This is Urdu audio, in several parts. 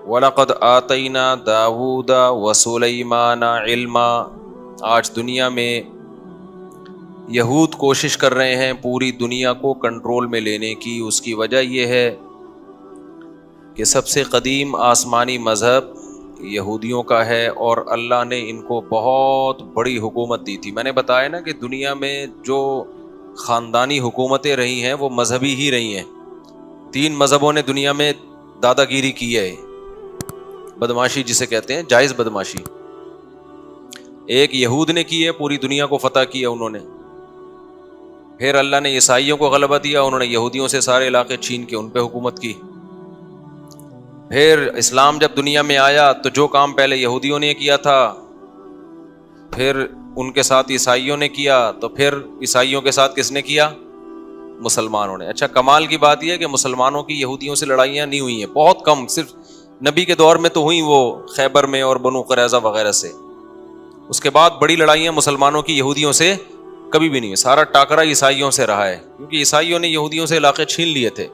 وَلَقَدْ آتَيْنَا دَاوُودَ وَسُلَيْمَانَ عِلْمًا۔ آج دنیا میں یہود کوشش کر رہے ہیں پوری دنیا کو کنٹرول میں لینے کی۔ اس کی وجہ یہ ہے کہ سب سے قدیم آسمانی مذہب یہودیوں کا ہے، اور اللہ نے ان کو بہت بڑی حکومت دی تھی۔ میں نے بتایا نا کہ دنیا میں جو خاندانی حکومتیں رہی ہیں وہ مذہبی ہی رہی ہیں۔ 3 مذہبوں نے دنیا میں دادا گیری کی ہے، بدماشی جسے کہتے ہیں، جائز بدماشی۔ ایک یہود نے کی ہے، پوری دنیا کو فتح کیا انہوں نے۔ پھر اللہ نے عیسائیوں کو غلبہ دیا، انہوں نے یہودیوں سے سارے علاقے چھین کے ان پہ حکومت کی۔ پھر اسلام جب دنیا میں آیا تو جو کام پہلے یہودیوں نے کیا تھا پھر ان کے ساتھ عیسائیوں نے کیا، تو پھر عیسائیوں کے ساتھ کس نے کیا؟ مسلمانوں نے۔ اچھا، کمال کی بات یہ ہے کہ مسلمانوں کی یہودیوں سے لڑائیاں نہیں ہوئی ہیں، بہت کم، صرف نبی کے دور میں تو ہوئی، وہ خیبر میں اور بنو قریظہ وغیرہ سے۔ اس کے بعد بڑی لڑائیاں مسلمانوں کی یہودیوں سے کبھی بھی نہیں ہے، سارا ٹاکرا عیسائیوں سے رہا ہے، کیونکہ عیسائیوں نے یہودیوں سے علاقے چھین لیے تھے،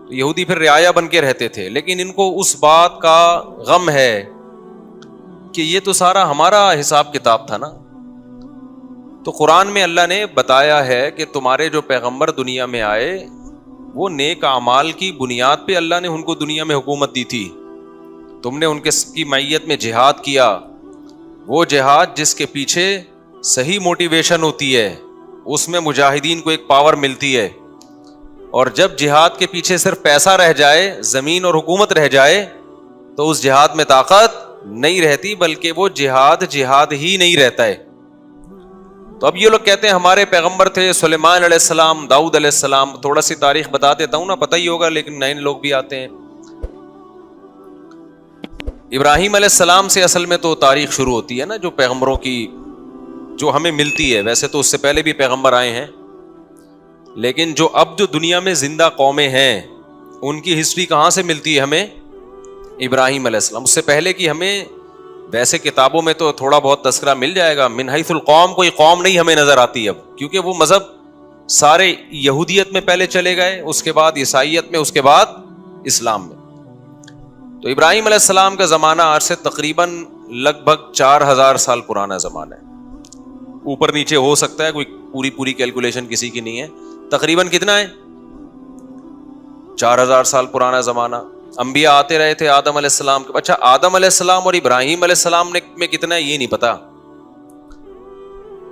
تو یہودی پھر رعایا بن کے رہتے تھے۔ لیکن ان کو اس بات کا غم ہے کہ یہ تو سارا ہمارا حساب کتاب تھا نا۔ تو قرآن میں اللہ نے بتایا ہے کہ تمہارے جو پیغمبر دنیا میں آئے وہ نیک اعمال کی بنیاد پہ اللہ نے ان کو دنیا میں حکومت دی تھی۔ تم نے ان کی معیت میں جہاد کیا، وہ جہاد جس کے پیچھے صحیح موٹیویشن ہوتی ہے، اس میں مجاہدین کو ایک پاور ملتی ہے۔ اور جب جہاد کے پیچھے صرف پیسہ رہ جائے، زمین اور حکومت رہ جائے، تو اس جہاد میں طاقت نہیں رہتی، بلکہ وہ جہاد ہی نہیں رہتا ہے۔ تو اب یہ لوگ کہتے ہیں ہمارے پیغمبر تھے سلیمان علیہ السلام، داؤد علیہ السلام۔ تھوڑا سی تاریخ بتا دیتا ہوں نا، پتہ ہی ہوگا لیکن نئے لوگ بھی آتے ہیں۔ ابراہیم علیہ السلام سے اصل میں تو تاریخ شروع ہوتی ہے نا، جو پیغمبروں کی جو ہمیں ملتی ہے۔ ویسے تو اس سے پہلے بھی پیغمبر آئے ہیں، لیکن جو اب جو دنیا میں زندہ قومیں ہیں ان کی ہسٹری کہاں سے ملتی ہے ہمیں؟ ابراہیم علیہ السلام۔ اس سے پہلے کی ہمیں ویسے کتابوں میں تو تھوڑا بہت تذکرہ مل جائے گا، من حیث القوم کوئی قوم نہیں ہمیں نظر آتی اب، کیونکہ وہ مذہب سارے یہودیت میں پہلے چلے گئے، اس کے بعد عیسائیت میں، اس کے بعد اسلام میں۔ تو ابراہیم علیہ السلام کا زمانہ آج سے تقریباً لگ بھگ 4000 سال پرانا زمانہ ہے۔ اوپر نیچے ہو سکتا ہے، کوئی پوری کیلکولیشن کسی کی نہیں ہے۔ تقریباً کتنا ہے؟ 4000 سال پرانا زمانہ۔ انبیاء آتے رہے تھے آدم علیہ السلام کے۔ اچھا، آدم علیہ السلام اور ابراہیم علیہ السلام میں کتنا ہے یہ نہیں پتا۔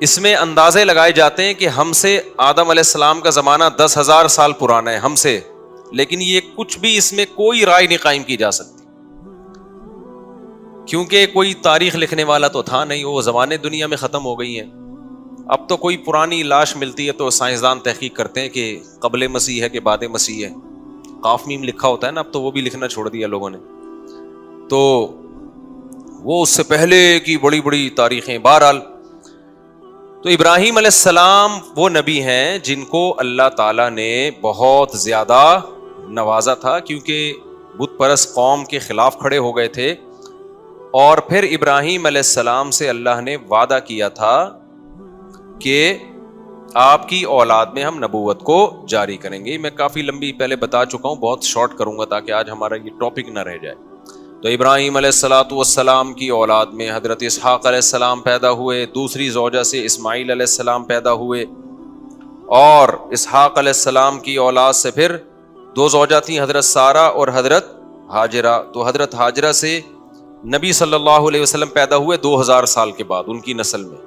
اس میں اندازے لگائے جاتے ہیں کہ ہم سے آدم علیہ السلام کا زمانہ 10,000 سال پرانا ہے ہم سے، لیکن یہ کچھ بھی اس میں کوئی رائے نہیں قائم کی جا سکتی، کیونکہ کوئی تاریخ لکھنے والا تو تھا نہیں، وہ زمانے دنیا میں ختم ہو گئی ہیں۔ اب تو کوئی پرانی لاش ملتی ہے تو سائنسدان تحقیق کرتے ہیں کہ قبل مسیح ہے کہ بعد مسیح ہے، قاف میم لکھا ہوتا ہے نا، اب تو وہ بھی لکھنا چھوڑ دیا لوگوں نے، تو وہ اس سے پہلے کی بڑی بڑی تاریخیں۔ بہرحال تو ابراہیم علیہ السلام وہ نبی ہیں جن کو اللہ تعالیٰ نے بہت زیادہ نوازا تھا، کیونکہ بت پرست قوم کے خلاف کھڑے ہو گئے تھے، اور پھر ابراہیم علیہ السلام سے اللہ نے وعدہ کیا تھا کہ آپ کی اولاد میں ہم نبوت کو جاری کریں گے۔ میں کافی لمبی پہلے بتا چکا ہوں، بہت شارٹ کروں گا تاکہ آج ہمارا یہ ٹاپک نہ رہ جائے۔ تو ابراہیم علیہ السلام کی اولاد میں حضرت اسحاق علیہ السلام پیدا ہوئے، دوسری زوجہ سے اسماعیل علیہ السلام پیدا ہوئے، اور اسحاق علیہ السلام کی اولاد سے پھر 2 زوجہ تھیں، حضرت سارہ اور حضرت ہاجرہ۔ تو حضرت ہاجرہ سے نبی صلی اللہ علیہ وسلم پیدا ہوئے 2000 سال کے بعد ان کی نسل میں،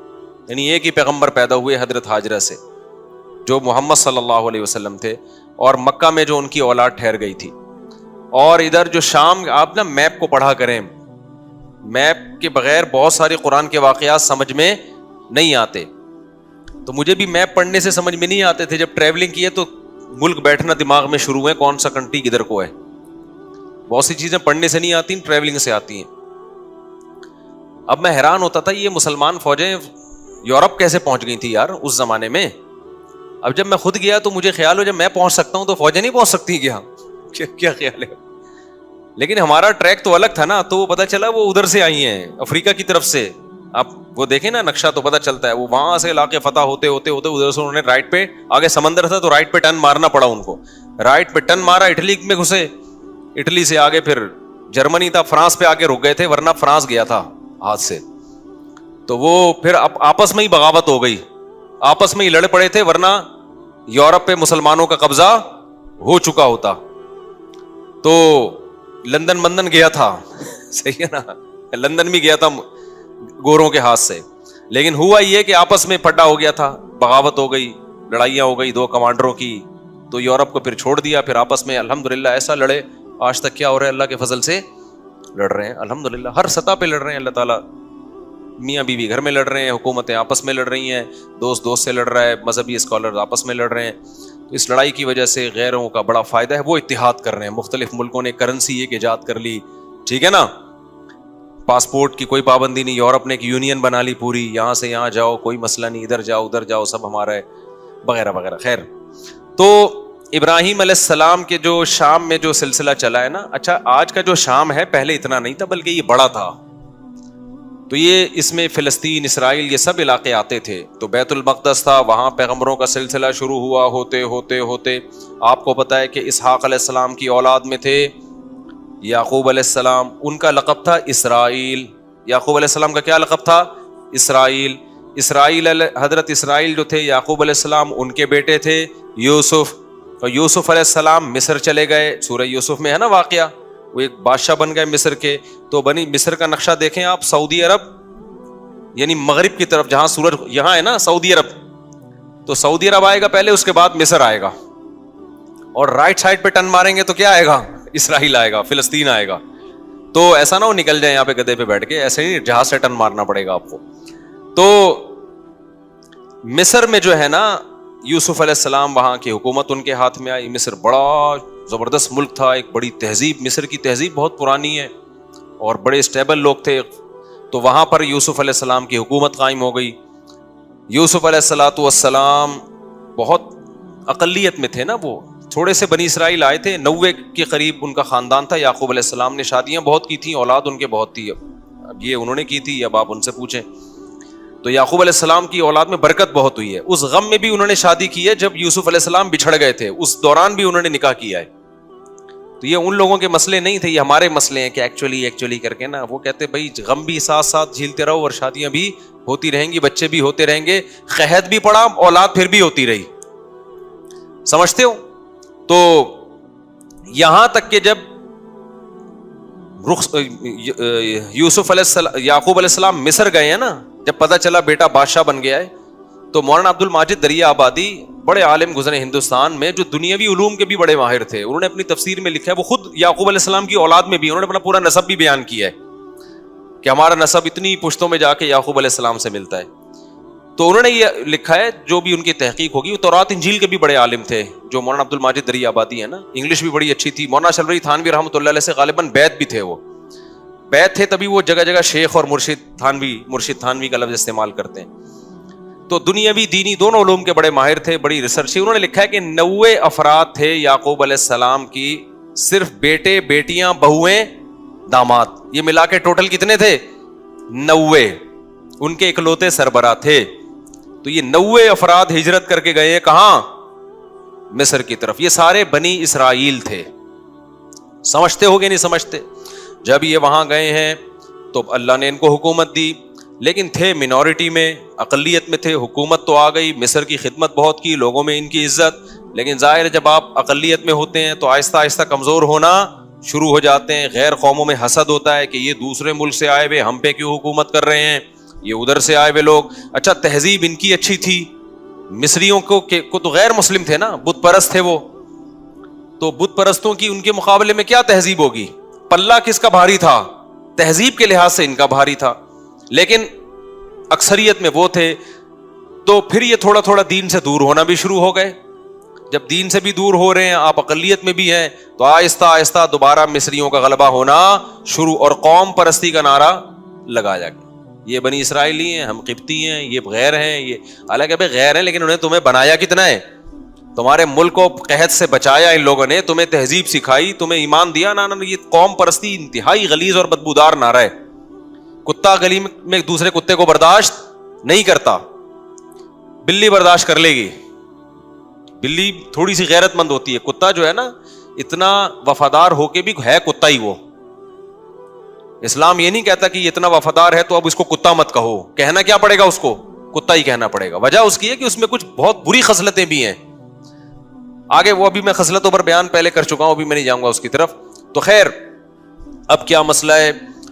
یعنی ایک ہی پیغمبر پیدا ہوئے حضرت ہاجرہ سے جو محمد صلی اللہ علیہ وسلم تھے، اور مکہ میں جو ان کی اولاد ٹھہر گئی تھی۔ اور ادھر جو شام، آپ نا میپ کو پڑھا کریں، میپ کے بغیر بہت سارے قرآن کے واقعات سمجھ میں نہیں آتے۔ تو مجھے بھی میپ پڑھنے سے سمجھ میں نہیں آتے تھے، جب ٹریولنگ کیے تو ملک بیٹھنا دماغ میں شروع ہے، کون سا کنٹری کدھر کو ہے۔ بہت سی چیزیں پڑھنے سے نہیں آتی، ٹریولنگ سے آتی ہیں۔ اب میں حیران ہوتا تھا یہ مسلمان فوجیں یورپ کیسے پہنچ گئی تھی یار اس زمانے میں۔ اب جب میں خود گیا تو مجھے خیال ہو جب میں پہنچ سکتا ہوں تو فوجیں نہیں پہنچ سکتی کیا خیال ہے؟ لیکن ہمارا ٹریک تو الگ تھا نا، تو وہ پتہ چلا وہ ادھر سے آئی ہیں، افریقہ کی طرف سے۔ آپ وہ دیکھیں نا نقشہ تو پتہ چلتا ہے، وہ وہاں سے علاقے فتح ہوتے ہوتے ادھر سے انہوں نے رائٹ پہ، آگے سمندر تھا تو رائٹ پہ ٹرن مارنا پڑا ان کو، رائٹ پہ ٹرن مارا، اٹلی میں گھسے، اٹلی سے آگے پھر جرمنی تھا، فرانس پہ آ کے رک گئے تھے، ورنہ فرانس گیا تھا ہاتھ سے. تو وہ پھر آپس میں ہی بغاوت ہو گئی، آپس میں ہی لڑ پڑے تھے، ورنہ یورپ پہ مسلمانوں کا قبضہ ہو چکا ہوتا. تو لندن گیا تھا، صحیح ہے نا، لندن بھی گیا تھا گوروں کے ہاتھ سے، لیکن ہوا یہ کہ آپس میں پھڈا ہو گیا تھا، بغاوت ہو گئی، لڑائیاں ہو گئی دو کمانڈروں کی. تو یورپ کو پھر چھوڑ دیا، پھر آپس میں الحمدللہ ایسا لڑے. آج تک کیا ہو رہا ہے؟ اللہ کے فضل سے لڑ رہے ہیں الحمدللہ، ہر سطح پہ لڑ رہے ہیں. اللہ تعالیٰ، میاں بیوی گھر میں لڑ رہے ہیں، حکومتیں آپس میں لڑ رہی ہیں، دوست سے لڑ رہا ہے، مذہبی اسکالر آپس میں لڑ رہے ہیں. تو اس لڑائی کی وجہ سے غیروں کا بڑا فائدہ ہے، وہ اتحاد کر رہے ہیں. مختلف ملکوں نے کرنسی ایک ایجاد کر لی، ٹھیک ہے نا، پاسپورٹ کی کوئی پابندی نہیں. یورپ نے ایک یونین بنا لی پوری، یہاں سے یہاں جاؤ کوئی مسئلہ نہیں، ادھر جاؤ ادھر جاؤ سب ہمارا ہے، وغیرہ وغیرہ. خیر، تو ابراہیم علیہ السلام کے جو شام میں جو سلسلہ چلا ہے نا، اچھا آج کا جو شام ہے پہلے اتنا نہیں تھا، بلکہ یہ بڑا تھا. تو یہ اس میں فلسطین، اسرائیل، یہ سب علاقے آتے تھے. تو بیت المقدس تھا، وہاں پیغمبروں کا سلسلہ شروع ہوا، ہوتے ہوتے ہوتے آپ کو پتا ہے کہ اسحاق علیہ السلام کی اولاد میں تھے یعقوب علیہ السلام، ان کا لقب تھا اسرائیل. یعقوب علیہ السلام کا کیا لقب تھا؟ اسرائیل. حضرت اسرائیل جو تھے یعقوب علیہ السلام ان کے بیٹے تھے یوسف. اور یوسف علیہ السلام مصر چلے گئے، سورہ یوسف میں ہے نا واقعہ، وہ ایک بادشاہ بن گئے مصر کے. تو بنی مصر کا نقشہ دیکھیں آپ، سعودی عرب یعنی مغرب کی طرف، جہاں سورج یہاں ہے نا سعودی عرب، تو سعودی عرب آئے گا پہلے، اس کے بعد مصر آئے گا. اور رائٹ سائڈ پہ ٹرن ماریں گے تو کیا آئے گا؟ اسرائیل آئے گا، فلسطین آئے گا. تو ایسا نہ ہو نکل جائیں یہاں پہ گدھے پہ بیٹھ کے، ایسے ہی جہاز سے ٹرن مارنا پڑے گا آپ کو. تو مصر میں جو ہے نا یوسف علیہ السلام، وہاں کی حکومت ان کے ہاتھ میں آئی. مصر بڑا زبردست ملک تھا، ایک بڑی تہذیب، مصر کی تہذیب بہت پرانی ہے اور بڑے اسٹیبل لوگ تھے. تو وہاں پر یوسف علیہ السلام کی حکومت قائم ہو گئی. یوسف علیہ السلام بہت اقلیت میں تھے نا، وہ تھوڑے سے بنی اسرائیل آئے تھے، 90 کے قریب ان کا خاندان تھا. یعقوب علیہ السلام نے شادیاں بہت کی تھیں، اولاد ان کے بہت تھی. اب یہ انہوں نے کی تھی، اب آپ ان سے پوچھیں. تو یعقوب علیہ السلام کی اولاد میں برکت بہت ہوئی ہے. اس غم میں بھی انہوں نے شادی کی ہے جب یوسف علیہ السلام بچھڑ گئے تھے، اس دوران بھی انہوں نے نکاح کیا ہے. تو یہ ان لوگوں کے مسئلے نہیں تھے، یہ ہمارے مسئلے ہیں کہ ایکچولی کر کے نا، وہ کہتے بھائی غم بھی ساتھ ساتھ جھیلتے رہو اور شادیاں بھی ہوتی رہیں گی، بچے بھی ہوتے رہیں گے، قحط بھی پڑا، اولاد پھر بھی ہوتی رہی. سمجھتے ہو؟ تو یہاں تک کہ جب یوسف علیہ السلام، یعقوب علیہ السلام مصر گئے ہیں نا، جب پتہ چلا بیٹا بادشاہ بن گیا ہے، تو مولانا عبد الماجد دریا آبادی بڑے عالم گزرے ہندوستان میں، جو دنیاوی علوم کے بھی بڑے ماہر تھے. انہوں نے اپنی تفسیر میں لکھا ہے، وہ خود یعقوب علیہ السلام کی اولاد میں بھی انہوں نے اپنا پورا نسب بھی بیان کیا ہے کہ ہمارا نسب اتنی پشتوں میں جا کے یعقوب علیہ السلام سے ملتا ہے. تو انہوں نے یہ لکھا ہے، جو بھی ان کی تحقیق ہوگی. وہ تورات انجیل کے بھی بڑے عالم تھے جو مولانا عبد الماجد دریا آبادی ہے نا، انگلش بھی بڑی اچھی تھی. مولانا شلوری تھانوی رحمۃ اللہ علیہ سے غالباً بیت بھی تھے، وہ بیت تھے، تبھی وہ جگہ جگہ شیخ اور مرشد تھانوی کا لفظ استعمال کرتے ہیں. تو دنیاوی دینی دونوں علوم کے بڑے ماہر تھے، بڑی ریسرچ. انہوں نے لکھا ہے کہ 90 افراد تھے یعقوب علیہ السلام کی، صرف بیٹے، بیٹیاں، بہویں، داماد، یہ ملا کے ٹوٹل کتنے تھے؟ 90. ان کے اکلوتے سربراہ تھے. تو یہ 90 افراد ہجرت کر کے گئے کہاں؟ مصر کی طرف. یہ سارے بنی اسرائیل تھے. سمجھتے ہو گے نہیں سمجھتے؟ جب یہ وہاں گئے ہیں تو اللہ نے ان کو حکومت دی، لیکن تھے منورٹی میں، اقلیت میں تھے. حکومت تو آ گئی، مصر کی خدمت بہت کی، لوگوں میں ان کی عزت. لیکن ظاہر ہے جب آپ اقلیت میں ہوتے ہیں تو آہستہ آہستہ کمزور ہونا شروع ہو جاتے ہیں. غیر قوموں میں حسد ہوتا ہے کہ یہ دوسرے ملک سے آئے ہوئے، ہم پہ کیوں حکومت کر رہے ہیں، یہ ادھر سے آئے ہوئے لوگ. اچھا تہذیب ان کی اچھی تھی، مصریوں کو تو غیر مسلم تھے نا، بت پرست تھے وہ. تو بت پرستوں کی ان کے مقابلے میں کیا تہذیب ہوگی؟ پلہ کس کا بھاری تھا؟ تہذیب کے لحاظ سے ان کا بھاری تھا، لیکن اکثریت میں وہ تھے. تو پھر یہ تھوڑا تھوڑا دین سے دور ہونا بھی شروع ہو گئے. جب دین سے بھی دور ہو رہے ہیں، آپ اقلیت میں بھی ہیں، تو آہستہ آہستہ دوبارہ مصریوں کا غلبہ ہونا شروع، اور قوم پرستی کا نعرہ لگایا گیا. یہ بنی اسرائیلی ہیں، ہم قبطی ہیں، یہ غیر ہیں. یہ حالانکہ بھائی غیر ہیں، لیکن انہیں تمہیں بنایا کتنا ہے؟ تمہارے ملک کو قحط سے بچایا ان لوگوں نے، تمہیں تہذیب سکھائی، تمہیں ایمان دیا. نا یہ قوم پرستی انتہائی غلیظ اور بدبودار نعرہ ہے. کتا گلی میں ایک دوسرے کتے کو برداشت نہیں کرتا، بلی برداشت کر لے گی. بلی تھوڑی سی غیرت مند ہوتی ہے، کتا جو ہے نا اتنا وفادار ہو کے بھی ہے کتا ہی وہ. اسلام یہ نہیں کہتا کہ یہ اتنا وفادار ہے تو اب اس کو کتا مت کہو. کہنا کیا پڑے گا اس کو؟ کتا ہی کہنا پڑے گا. وجہ اس کی ہے کہ اس میں کچھ بہت بری خصلتیں بھی ہیں. آگے وہ ابھی میں خصلتوں پر بیان پہلے کر چکا ہوں, ابھی میں نہیں جاؤں گا اس کی طرف. تو خیر, اب کیا مسئلہ ہے؟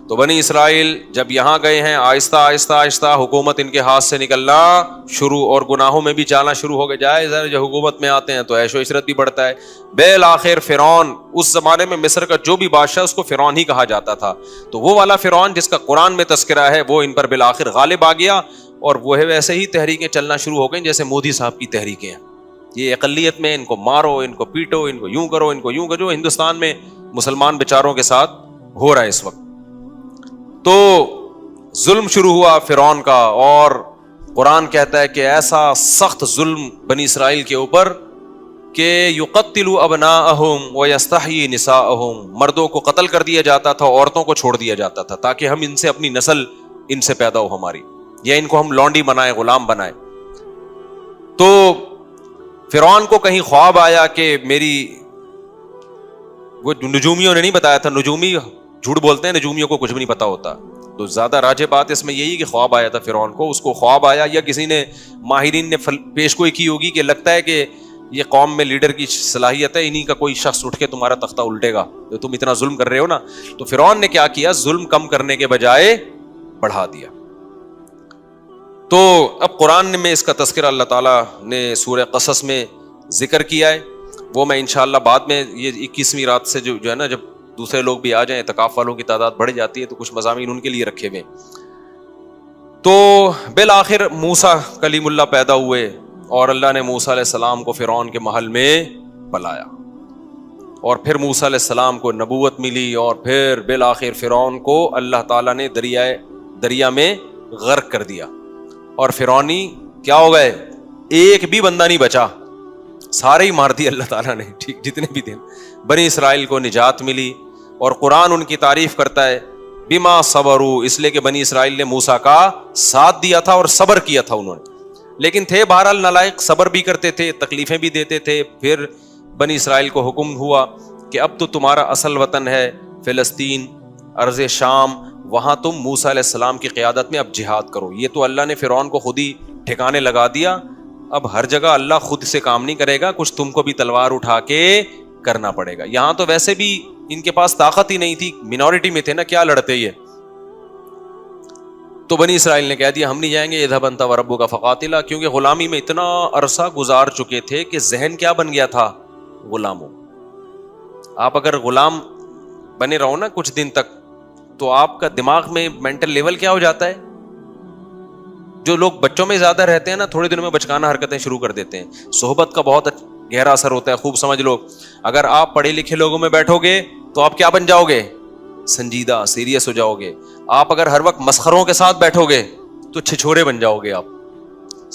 تو بنی اسرائیل جب یہاں گئے ہیں, آہستہ آہستہ آہستہ حکومت ان کے ہاتھ سے نکلنا شروع, اور گناہوں میں بھی جانا شروع ہو گئے. جائے جب حکومت میں آتے ہیں تو عیش و عشرت بھی بڑھتا ہے. بالآخر فرعون, اس زمانے میں مصر کا جو بھی بادشاہ اس کو فرعون ہی کہا جاتا تھا, تو وہ والا فرعون جس کا قرآن میں تذکرہ ہے وہ ان پر بالآخر غالب آ گیا, اور وہ ویسے ہی تحریکیں چلنا شروع ہو گئیں جیسے مودی صاحب کی تحریکیں ہیں. یہ اقلیت میں ان کو مارو, ان کو پیٹو, ان کو یوں کرو, ان کو یوں کرو. ہندوستان میں مسلمان بیچاروں کے ساتھ ہو رہا ہے اس وقت. تو ظلم شروع ہوا فرعون کا, اور قرآن کہتا ہے کہ ایسا سخت ظلم بنی اسرائیل کے اوپر کہ یقتل ابناءہم ویستحیی نساءہم, مردوں کو قتل کر دیا جاتا تھا, عورتوں کو چھوڑ دیا جاتا تھا, تاکہ ہم ان سے اپنی نسل ان سے پیدا ہو ہماری, یا ان کو ہم لونڈی بنائیں, غلام بنائیں. تو فرعون کو کہیں خواب آیا کہ میری, وہ نجومیوں نے نہیں بتایا تھا, نجومی جھوٹ بولتے ہیں, نجومیوں کو کچھ بھی نہیں پتا ہوتا, تو زیادہ راجع بات اس میں یہی کہ خواب آیا تھا فرعون کو. اس کو خواب آیا یا کسی نے ماہرین نے پیشگوئی کی ہوگی کہ لگتا ہے کہ یہ قوم میں لیڈر کی صلاحیت ہے, انہی کا کوئی شخص اٹھ کے تمہارا تختہ الٹے گا, تو تم اتنا ظلم کر رہے ہو نا. تو فرعون نے کیا کیا, ظلم کم کرنے کے بجائے بڑھا دیا. تو اب قرآن میں اس کا تذکرہ اللہ تعالیٰ نے سورہ قصص میں ذکر کیا ہے, وہ میں انشاءاللہ بعد میں, یہ 21ویں رات سے جو ہے نا, جب دوسرے لوگ بھی آ جائیں, اعتکاف والوں کی تعداد بڑھ جاتی ہے, تو کچھ مضامین ان کے لیے رکھے ہوئے. تو بالآخر موسیٰ کلیم اللہ پیدا ہوئے, اور اللہ نے موسیٰ علیہ السلام کو فرعون کے محل میں بلایا, اور پھر موسیٰ علیہ السلام کو نبوت ملی, اور پھر بالآخر فرعون کو اللہ تعالیٰ نے دریا میں غرق کر دیا, اور فرعونی کیا ہو گئے, ایک بھی بندہ نہیں بچا, سارے ہی مار دیے اللہ تعالیٰ نے, ٹھیک جتنے بھی تھے. بنی اسرائیل کو نجات ملی, اور قرآن ان کی تعریف کرتا ہے بما صبروا, اس لیے کہ بنی اسرائیل نے موسیٰ کا ساتھ دیا تھا اور صبر کیا تھا انہوں نے. لیکن تھے بہرحال نالائق, صبر بھی کرتے تھے, تکلیفیں بھی دیتے تھے. پھر بنی اسرائیل کو حکم ہوا کہ اب تو تمہارا اصل وطن ہے فلسطین, ارض شام, وہاں تم موسیٰ علیہ السلام کی قیادت میں اب جہاد کرو. یہ تو اللہ نے فرعون کو خود ہی ٹھکانے لگا دیا, اب ہر جگہ اللہ خود سے کام نہیں کرے گا, کچھ تم کو بھی تلوار اٹھا کے کرنا پڑے گا. یہاں تو ویسے بھی ان کے پاس طاقت ہی نہیں تھی, منورٹی میں تھے نا, کیا لڑتے یہ. تو بنی اسرائیل نے کہہ دیا ہم نہیں جائیں گے, اذهب انت وربک فقاتلا, کیونکہ غلامی میں اتنا عرصہ گزار چکے تھے کہ ذہن کیا بن گیا تھا, غلاموں. آپ اگر غلام بنے رہو نا کچھ دن تک, تو آپ کا دماغ میں مینٹل لیول کیا ہو جاتا ہے. جو لوگ بچوں میں زیادہ رہتے ہیں نا, تھوڑے دنوں میں بچکانہ حرکتیں شروع کر دیتے ہیں. صحبت کا بہت گہرا اثر ہوتا ہے, خوب سمجھ لو. اگر آپ پڑھے لکھے لوگوں میں بیٹھو گے تو آپ کیا بن جاؤ گے, سنجیدہ, سیریس ہو جاؤ گے. آپ اگر ہر وقت مسخروں کے ساتھ بیٹھو گے تو چھچھورے بن جاؤ گے. آپ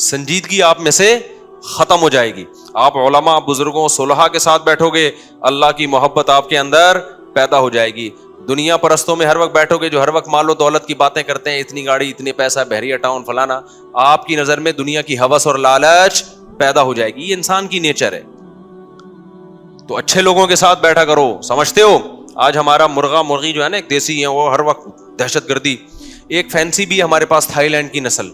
سنجیدگی آپ میں سے ختم ہو جائے گی. آپ علماء, بزرگوں, صلحاء کے ساتھ بیٹھو گے, اللہ کی محبت آپ کے اندر پیدا ہو جائے گی. دنیا پرستوں میں ہر وقت بیٹھو گے, جو ہر وقت مال و دولت کی باتیں کرتے ہیں, اتنی گاڑی, اتنے پیسہ, بحریہ ٹاؤن, فلانا, آپ کی نظر میں دنیا کی ہوس اور لالچ پیدا ہو جائے گی. یہ انسان کی نیچر ہے. تو اچھے لوگوں کے ساتھ بیٹھا کرو. سمجھتے ہو آج ہمارا مرغا مرغی جو ہے نا, ایک دیسی ہے, وہ ہر وقت دہشت گردی. ایک فینسی بھی ہمارے پاس تھائی لینڈ کی نسل,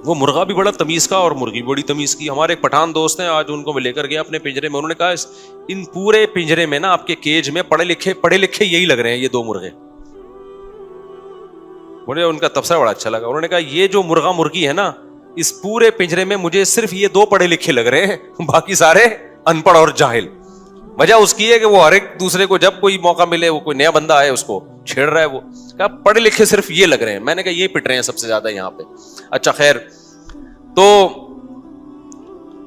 وہ مرغا بھی بڑا تمیز کا اور مرغی بڑی تمیز کی. ہمارے ایک پٹھان دوست ہیں, آج ان کو میں لے کر گیا اپنے پنجرے میں, انہوں نے کہا ان پورے پنجرے میں نا, آپ کے کیج میں پڑھے لکھے یہی لگ رہے ہیں, یہ دو مرغے. مجھے ان کا تبصرہ بڑا اچھا لگا. انہوں نے کہا یہ جو مرغا مرغی ہے نا, اس پورے پنجرے میں مجھے صرف یہ دو پڑھے لکھے لگ رہے ہیں, باقی سارے ان پڑھ اور جاہل. وجہ اس کی ہے کہ وہ ہر ایک دوسرے کو جب کوئی موقع ملے, وہ کوئی نیا بندہ آئے اس کو چھیڑ رہا ہے. وہ کہا پڑھے لکھے صرف یہ لگ رہے ہیں. میں نے کہا یہ پٹ رہے ہیں سب سے زیادہ یہاں پہ. اچھا خیر, تو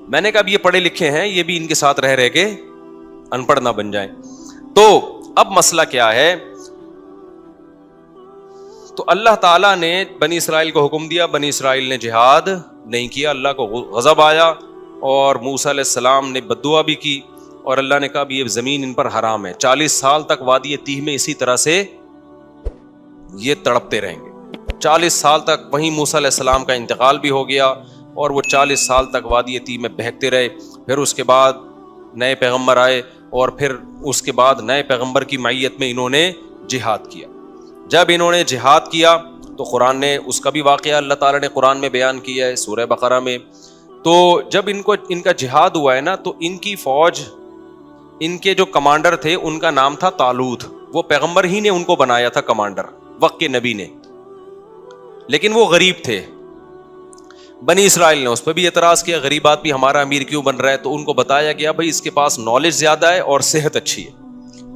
میں نے کہا اب یہ پڑھے لکھے ہیں, یہ بھی ان کے ساتھ رہ کے ان پڑھ نہ بن جائیں. تو اب مسئلہ کیا ہے, تو اللہ تعالیٰ نے بنی اسرائیل کو حکم دیا, بنی اسرائیل نے جہاد نہیں کیا, اللہ کو غضب آیا, اور موسیٰ علیہ السلام نے بد دعا بھی کی, اور اللہ نے کہا یہ زمین ان پر حرام ہے. 40 سال تک وادی تیہ میں اسی طرح سے یہ تڑپتے رہیں گے. 40 سال تک. وہیں موسیٰ علیہ السلام کا انتقال بھی ہو گیا, اور وہ 40 سال تک وادی تیہ میں بہکتے رہے. پھر اس کے بعد نئے پیغمبر آئے, اور پھر اس کے بعد نئے پیغمبر کی معیت میں انہوں نے جہاد کیا. جب انہوں نے جہاد کیا تو قرآن نے اس کا بھی واقعہ اللہ تعالیٰ نے قرآن میں بیان کیا ہے سورہ بقرہ میں. تو جب ان کا جہاد ہوا ہے نا تو ان کی فوج, ان کے جو کمانڈر تھے ان کا نام تھا طالوت. وہ پیغمبر ہی نے ان کو بنایا تھا کمانڈر, وقت کے نبی نے, لیکن وہ غریب تھے. بنی اسرائیل نے اس پہ بھی اعتراض کیا, غریب آدمی ہمارا امیر کیوں بن رہا ہے؟ تو ان کو بتایا گیا بھائی اس کے پاس نالج زیادہ ہے اور صحت اچھی ہے.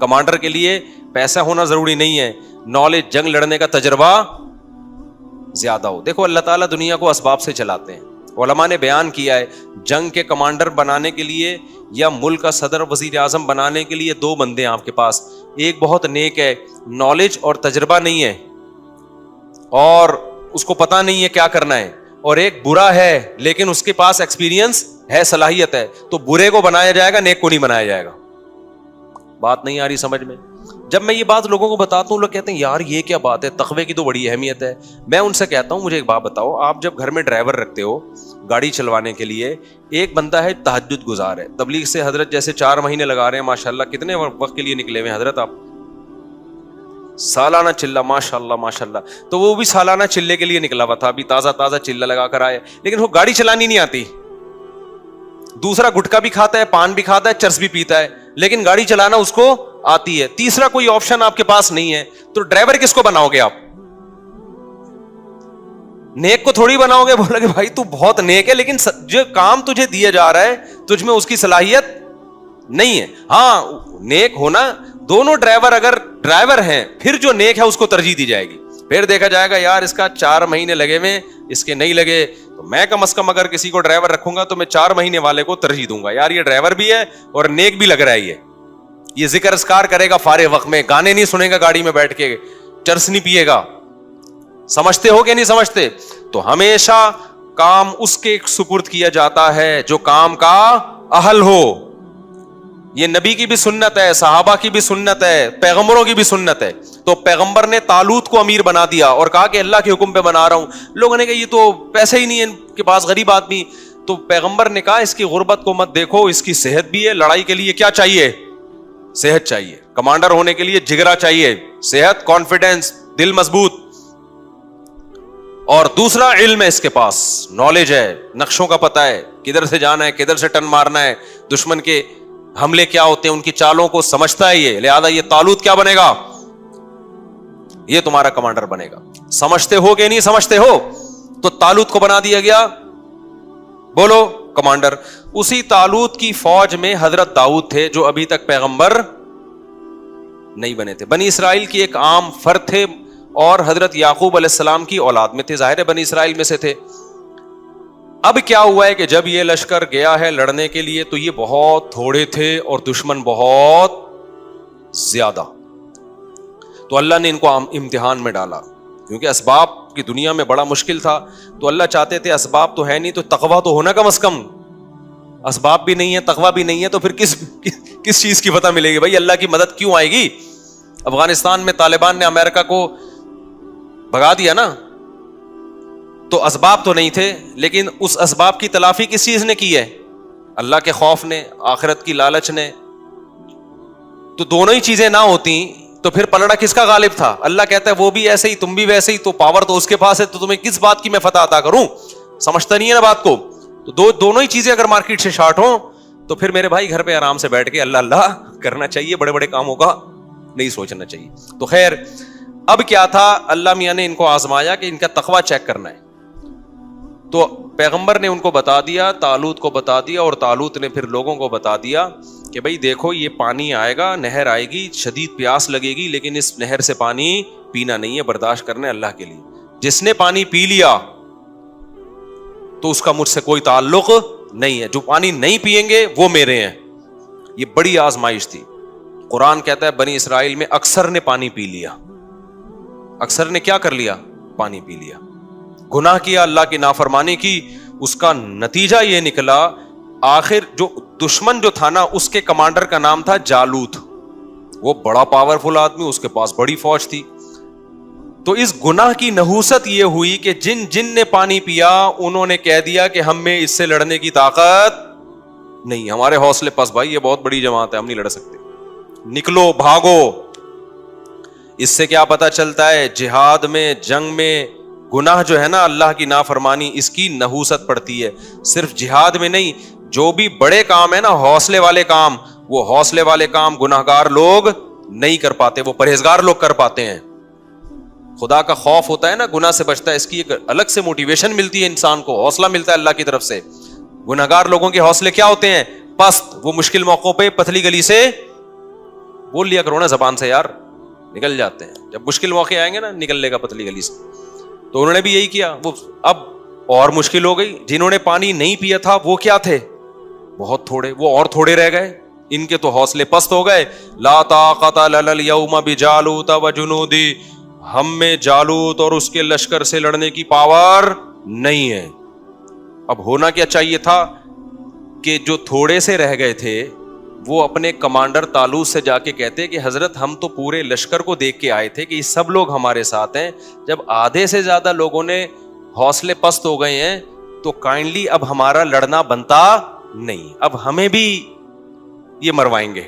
کمانڈر کے لیے پیسہ ہونا ضروری نہیں ہے, نالج, جنگ لڑنے کا تجربہ زیادہ ہو. دیکھو اللہ تعالیٰ دنیا کو اسباب سے چلاتے ہیں. علماء نے بیان کیا ہے جنگ کے کمانڈر بنانے کے لیے یا ملک کا صدر وزیر اعظم بنانے کے لیے 2 بندے ہیں آپ کے پاس. ایک بہت نیک ہے, نالج اور تجربہ نہیں ہے اور اس کو پتہ نہیں ہے کیا کرنا ہے, اور ایک برا ہے لیکن اس کے پاس ایکسپیرینس ہے, صلاحیت ہے. تو برے کو بنایا جائے گا, نیک کو نہیں بنایا جائے گا. بات نہیں آ رہی سمجھ میں؟ جب میں یہ بات لوگوں کو بتاتا ہوں, لوگ کہتے ہیں یار یہ کیا بات ہے, تقوی کی تو بڑی اہمیت ہے. میں ان سے کہتا ہوں مجھے ایک بات بتاؤ, آپ جب گھر میں ڈرائیور رکھتے ہو گاڑی چلوانے کے لیے, ایک بندہ ہے تہجد گزار ہے, تبلیغ سے حضرت جیسے 4 مہینے لگا رہے ہیں ماشاءاللہ, کتنے وقت کے لیے نکلے ہوئے ہیں حضرت آپ؟ سالانہ چلہ, ماشاءاللہ ماشاءاللہ. تو وہ بھی سالانہ چلے کے لیے نکلا ہوا تھا, ابھی تازہ چلہ لگا کر آئے, لیکن وہ گاڑی چلانی نہیں آتی. دوسرا گٹکا بھی کھاتا ہے, پان بھی کھاتا ہے, چرس بھی پیتا ہے, لیکن گاڑی چلانا اس کو آتی ہے. تیسرا کوئی آپشن آپ کے پاس نہیں ہے, تو ڈرائیور کس کو بناؤ گے آپ؟ نیک کو تھوڑی بناؤ گے. بولا کہ بھائی تو بہت نیک ہے لیکن جو کام تجھے دیا جا رہا ہے تجھ میں اس کی صلاحیت نہیں ہے. ہاں نیک ہونا, دونوں ڈرائیور اگر ڈرائیور ہیں پھر جو نیک ہے اس کو ترجیح دی جائے گی. پھر دیکھا جائے گا یار اس کا 4 مہینے لگے ہوئے, اس کے نہیں لگے, تو میں کم از کم اگر کسی کو ڈرائیور رکھوں گا تو میں 4 مہینے والے کو ترجیح دوں گا. یار یہ ڈرائیور بھی ہے اور نیک بھی لگ رہا ہے, یہ ذکر اذکار کرے گا فارغ وقت میں, گانے نہیں سنے گا گاڑی میں بیٹھ کے, چرس نہیں پیے گا. سمجھتے ہو کہ نہیں سمجھتے؟ تو ہمیشہ کام اس کے سپرد کیا جاتا ہے جو کام کا اہل ہو. یہ نبی کی بھی سنت ہے, صحابہ کی بھی سنت ہے, پیغمبروں کی بھی سنت ہے. تو پیغمبر نے طالوت کو امیر بنا دیا اور کہا کہ اللہ کے حکم پہ بنا رہا ہوں. لوگوں نے کہا یہ تو پیسے ہی نہیں ہے ان کے پاس, غریب آدمی. تو پیغمبر نے کہا اس کی غربت کو مت دیکھو, اس کی صحت بھی ہے. لڑائی کے لیے کیا چاہیے؟ صحت چاہیے. کمانڈر ہونے کے لیے جگرا چاہیے, صحت, کانفیڈنس, دل مضبوط. اور دوسرا علم ہے, اس کے پاس نالج ہے, نقشوں کا پتہ ہے, کدھر سے جانا ہے, کدھر سے ٹن مارنا ہے, دشمن کے حملے کیا ہوتے ہیں, ان کی چالوں کو سمجھتا ہے یہ. لہذا یہ طالوت کیا بنے گا؟ یہ تمہارا کمانڈر بنے گا. سمجھتے ہو کہ نہیں سمجھتے ہو؟ تو طالوت کو بنا دیا گیا, بولو, کمانڈر. اسی طالوت کی فوج میں حضرت داؤد تھے جو ابھی تک پیغمبر نہیں بنے تھے. بنی اسرائیل کی ایک عام فرد تھے اور حضرت یعقوب علیہ السلام کی اولاد میں تھے, ظاہر ہے بنی اسرائیل میں سے تھے. اب کیا ہوا ہے کہ جب یہ لشکر گیا ہے لڑنے کے لیے تو یہ بہت تھوڑے تھے اور دشمن بہت زیادہ. تو اللہ نے ان کو امتحان میں ڈالا, کیونکہ اسباب کی دنیا میں بڑا مشکل تھا. تو اللہ چاہتے تھے اسباب تو ہے نہیں تو تقویٰ تو ہونا کم از کم. اسباب بھی نہیں ہے, تقویٰ بھی نہیں ہے, تو پھر کس چیز کی پتہ ملے گی بھائی؟ اللہ کی مدد کیوں آئے گی؟ افغانستان میں طالبان نے امریکہ کو بھگا دیا نا, تو اسباب تو نہیں تھے, لیکن اس اسباب کی تلافی کس چیز نے کی ہے؟ اللہ کے خوف نے, آخرت کی لالچ نے. تو دونوں ہی چیزیں نہ ہوتی تو پھر پلڑا کس کا غالب تھا؟ اللہ کہتا ہے وہ بھی ایسے ہی, تم بھی ویسے ہی, تو پاور تو اس کے پاس ہے, تو تمہیں کس بات کی میں فتح عطا کروں؟ سمجھتا نہیں ہے نا بات کو. تو دونوں ہی چیزیں اگر مارکیٹ سے شارٹ ہوں تو پھر میرے بھائی گھر پہ آرام سے بیٹھ کے اللہ اللہ کرنا چاہیے, بڑے بڑے کاموں کا نہیں سوچنا چاہیے. تو خیر اب کیا تھا, اللہ میاں نے ان کو آزمایا کہ ان کا تقویٰ چیک کرنا ہے. تو پیغمبر نے ان کو بتا دیا, طالوت کو بتا دیا, اور طالوت نے پھر لوگوں کو بتا دیا کہ بھائی دیکھو یہ پانی آئے گا, نہر آئے گی, شدید پیاس لگے گی, لیکن اس نہر سے پانی پینا نہیں ہے, برداشت کرنا ہے اللہ کے لیے. جس نے پانی پی لیا تو اس کا مجھ سے کوئی تعلق نہیں ہے, جو پانی نہیں پئیں گے وہ میرے ہیں. یہ بڑی آزمائش تھی. قرآن کہتا ہے بنی اسرائیل میں اکثر نے پانی پی لیا. اکثر نے کیا کر لیا؟ پانی پی لیا. گناہ کیا, اللہ کی نافرمانی کی, اس کا نتیجہ یہ نکلا, آخر جو دشمن جو تھا نا اس کے کمانڈر کا نام تھا جالوت. وہ بڑا پاورفل آدمی, اس کے پاس بڑی فوج تھی. تو اس گناہ کی نحوست یہ ہوئی کہ جن نے پانی پیا انہوں نے کہہ دیا کہ ہم میں اس سے لڑنے کی طاقت نہیں, ہمارے حوصلے پس بھائی, یہ بہت بڑی جماعت ہے, ہم نہیں لڑ سکتے, نکلو بھاگو. اس سے کیا پتہ چلتا ہے؟ جہاد میں، جنگ میں گناہ جو ہے نا، اللہ کی نافرمانی، اس کی نحوست پڑتی ہے. صرف جہاد میں نہیں، جو بھی بڑے کام ہے نا، حوصلے والے کام، وہ حوصلے والے کام گناہگار لوگ نہیں کر پاتے، وہ پرہیزگار لوگ کر پاتے ہیں. خدا کا خوف ہوتا ہے نا، گناہ سے بچتا ہے، اس کی ایک الگ سے موٹیویشن ملتی ہے انسان کو، حوصلہ ملتا ہے اللہ کی طرف سے. گناہگار لوگوں کے حوصلے کیا ہوتے ہیں؟ پست. وہ مشکل موقعوں پہ پتلی گلی سے بول لیا کرو نا زبان سے، یار نکل جاتے ہیں. جب مشکل موقع آئیں گے نا، نکل لے گا پتلی گلی سے. تو انہوں نے بھی یہی کیا. وہ اب اور مشکل ہو گئی. جنہوں نے پانی نہیں پیا تھا وہ کیا تھے؟ بہت تھوڑے. وہ اور تھوڑے رہ گئے. ان کے تو حوصلے پست ہو گئے. لا طاقت لنا اليوم بجالوت وجنودی، ہم میں جالوت اور اس کے لشکر سے لڑنے کی پاور نہیں ہے. اب ہونا کیا چاہیے تھا کہ جو تھوڑے سے رہ گئے تھے وہ اپنے کمانڈر طالوت سے جا کے کہتے کہ حضرت ہم تو پورے لشکر کو دیکھ کے آئے تھے کہ یہ سب لوگ ہمارے ساتھ ہیں، جب آدھے سے زیادہ لوگوں نے حوصلے پست ہو گئے ہیں تو کائنڈلی اب ہمارا لڑنا بنتا نہیں، اب ہمیں بھی یہ مروائیں گے،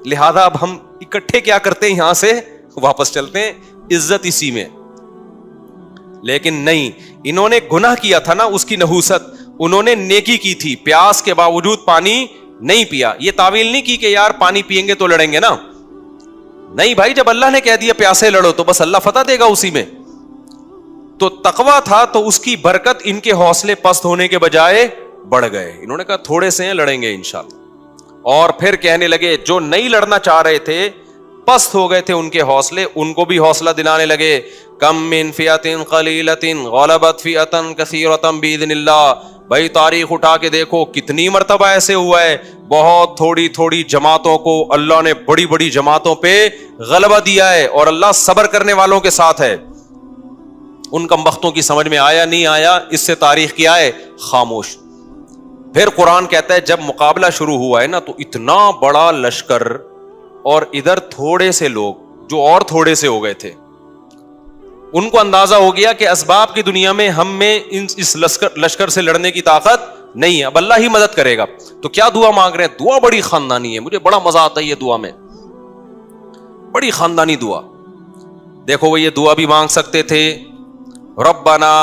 لہذا اب ہم اکٹھے کیا کرتے ہیں، یہاں سے واپس چلتے ہیں، عزت اسی میں. لیکن نہیں، انہوں نے گناہ کیا تھا نا، اس کی نحوست. انہوں نے نیکی کی تھی، پیاس کے باوجود پانی نہیں پیا. یہ تعویل نہیں کی کہ یار پانی پیئیں گے تو لڑیں گے نا. نہیں بھائی، جب اللہ نے کہہ دیا پیاسے لڑو تو بس اللہ فتح دے گا اسی میں. تو تقویٰ تھا تو اس کی برکت ان کے حوصلے پست ہونے کے بجائے بڑھ گئے. انہوں نے کہا تھوڑے سے ہیں، لڑیں گے انشاءاللہ. اور پھر کہنے لگے جو نہیں لڑنا چاہ رہے تھے، پست ہو گئے تھے ان کے حوصلے، ان کو بھی حوصلہ دلانے لگے. کم من فئۃ قلیلۃ غلبت فئۃ کثیرۃ باذن اللہ. بھائی تاریخ اٹھا کے دیکھو کتنی مرتبہ ایسے ہوا ہے، بہت تھوڑی تھوڑی جماعتوں کو اللہ نے بڑی بڑی جماعتوں پہ غلبہ دیا ہے، اور اللہ صبر کرنے والوں کے ساتھ ہے. ان کمبختوں کی سمجھ میں آیا نہیں آیا، اس سے تاریخ کیا ہے؟ خاموش. پھر قرآن کہتا ہے جب مقابلہ شروع ہوا ہے نا تو اتنا بڑا لشکر اور ادھر تھوڑے سے لوگ جو اور تھوڑے سے ہو گئے تھے، ان کو اندازہ ہو گیا کہ اسباب کی دنیا میں ہم میں اس لشکر سے لڑنے کی طاقت نہیں ہے، اب اللہ ہی مدد کرے گا. تو کیا دعا مانگ رہے ہیں؟ دعا بڑی خاندانی ہے، مجھے بڑا مزہ آتا ہے یہ دعا میں، بڑی خاندانی دعا. دیکھو وہ یہ دعا بھی مانگ سکتے تھے، ربنا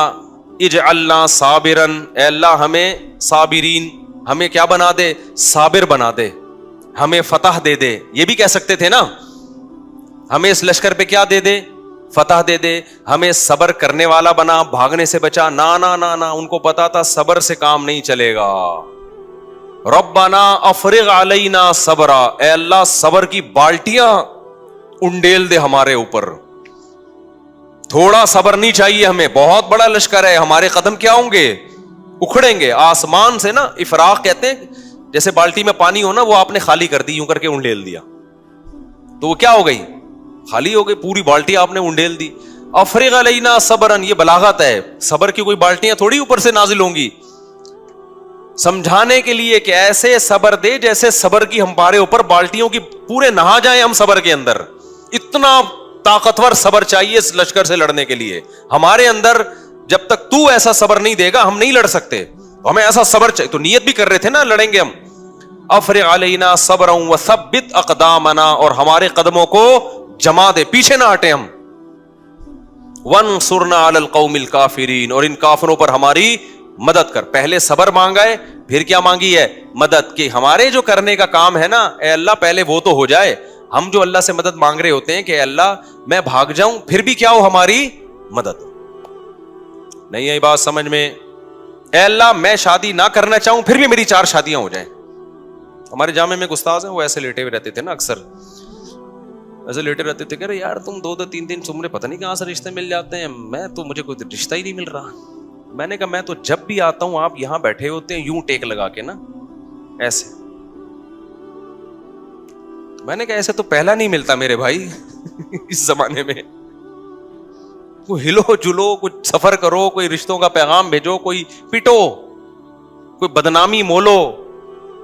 اجعلنا صابرن، اے اللہ ہمیں صابرین، ہمیں کیا بنا دے؟ صابر بنا دے، ہمیں فتح دے دے. یہ بھی کہہ سکتے تھے نا، ہمیں اس لشکر پہ کیا دے دے؟ فتح دے دے. ہمیں صبر کرنے والا بنا، بھاگنے سے بچا. نا نا نا نا، ان کو پتا تھا صبر سے کام نہیں چلے گا. ربنا افرغ علینا صبرا، اے اللہ صبر کی بالٹیاں انڈیل دے ہمارے اوپر. تھوڑا صبر نہیں چاہیے ہمیں، بہت بڑا لشکر ہے، ہمارے قدم کیا ہوں گے؟ اکھڑیں گے. آسمان سے نا افراغ کہتے ہیں، جیسے بالٹی میں پانی ہو نا، وہ آپ نے خالی کر دی، یوں کر کے انڈیل دیا تو وہ کیا ہو گئی؟ خالی ہو گئی. پوری بالٹی آپ نے انڈیل دی. افرغ علینا صبرن، یہ بلاغت ہے، صبر کی کوئی بالٹیاں تھوڑی اوپر سے نازل ہوں گی. سمجھانے کے لیے کہ ایسے صبر دے جیسے صبر کی ہمارے اوپر بالٹیوں کی پورے نہا جائیں ہم صبر کے اندر. اتنا طاقتور صبر چاہیے اس لشکر سے لڑنے کے لیے ہمارے اندر. جب تک تو ایسا صبر نہیں دے گا ہم نہیں لڑ سکتے. ہمیں ایسا صبر چاہیے. تو نیت بھی کر رہے تھے نا لڑیں گے ہم. افرغ علینا صبرا وثبت اقدامنا، اور ہمارے قدموں کو جما دے، پیچھے نہ ہٹے ہم. وانصرنا علی القوم الکافرین، اور ان کافروں پر ہماری مدد کر. پہلے صبر مانگا ہے، پھر کیا مانگی ہے؟ مدد. کہ ہمارے جو کرنے کا کام ہے نا، اے اللہ پہلے وہ تو ہو جائے. ہم جو اللہ سے مدد مانگ رہے ہوتے ہیں کہ اے اللہ میں بھاگ جاؤں پھر بھی کیا ہو؟ ہماری مدد. نہیں آئی بات سمجھ میں؟ اے اللہ میں شادی نہ کرنا چاہوں پھر بھی میری 4 شادیاں ہو جائیں. ہمارے جامع میں استاذ ہیں، وہ ایسے لیٹے ہوئے رہتے تھے نا، اکثر ایسے لیٹے رہتے تھے کہ یار تم 2-2 3 تمہیں پتہ نہیں کہاں سے رشتے مل جاتے ہیں، میں تو مجھے کوئی رشتہ ہی نہیں مل رہا. میں نے کہا میں تو جب بھی آتا ہوں آپ یہاں بیٹھے ہوتے ہیں یوں ٹیک لگا کے نا ایسے. میں نے کہا ایسے تو پہلا نہیں ملتا میرے بھائی اس زمانے میں. کوئی ہلو جلو، کچھ سفر کرو، کوئی رشتوں کا پیغام بھیجو، کوئی پٹو، کوئی بدنامی مولو،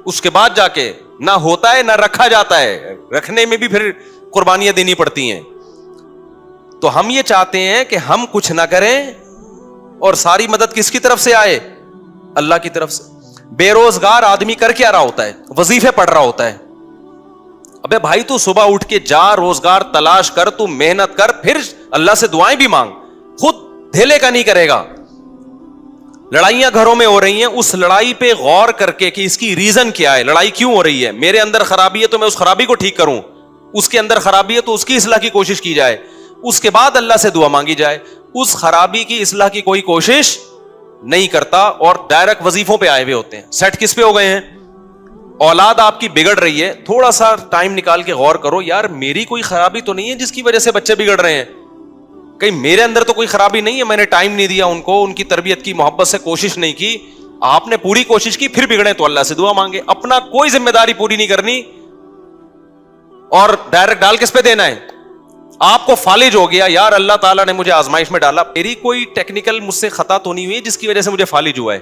اس کے بعد جا کے نہ ہوتا ہے نہ رکھا جاتا ہے. رکھنے میں بھی پھر قربانیاں دینی پڑتی ہیں. تو ہم یہ چاہتے ہیں کہ ہم کچھ نہ کریں اور ساری مدد کس کی طرف سے آئے؟ اللہ کی طرف سے. بے روزگار آدمی کر کیا رہا ہوتا ہے؟ وظیفے پڑھ رہا ہوتا ہے. ابے بھائی تو صبح اٹھ کے جا, روزگار تلاش کر, تو محنت کر, پھر اللہ سے دعائیں بھی مانگ, خود دھیلے کا نہیں کرے گا. لڑائیاں گھروں میں ہو رہی ہیں, اس لڑائی پہ غور کر کے کہ اس کی ریزن کیا ہے, لڑائی کیوں ہو رہی ہے. میرے اندر خرابی ہے تو میں اس خرابی کو ٹھیک کروں, اس کے اندر خرابی ہے تو اس کی اصلاح کی کوشش کی جائے, اس کے بعد اللہ سے دعا مانگی جائے. اس خرابی کی اصلاح کی کوئی کوشش نہیں کرتا اور ڈائریکٹ وظیفوں پہ آئے ہوئے ہوتے ہیں. سیٹ کس پہ ہو گئے ہیں؟ اولاد آپ کی بگڑ رہی ہے, تھوڑا سا ٹائم نکال کے غور کرو, یار میری کوئی خرابی تو نہیں ہے جس کی وجہ سے بچے بگڑ رہے ہیں, کہیں میرے اندر تو کوئی خرابی نہیں ہے, میں نے ٹائم نہیں دیا ان کو, ان کی تربیت کی, محبت سے کوشش نہیں کی. آپ نے پوری کوشش کی پھر بگڑے تو اللہ سے دعا مانگے. اپنا کوئی ذمہ داری پوری نہیں کرنی اور ڈائریکٹ ڈال کس پہ دینا ہے. آپ کو فالج ہو گیا, یار اللہ تعالیٰ نے مجھے آزمائش میں ڈالا, میری کوئی ٹیکنیکل مجھ سے خطا تو نہیں ہوئی جس کی وجہ سے مجھے فالج ہوا ہے.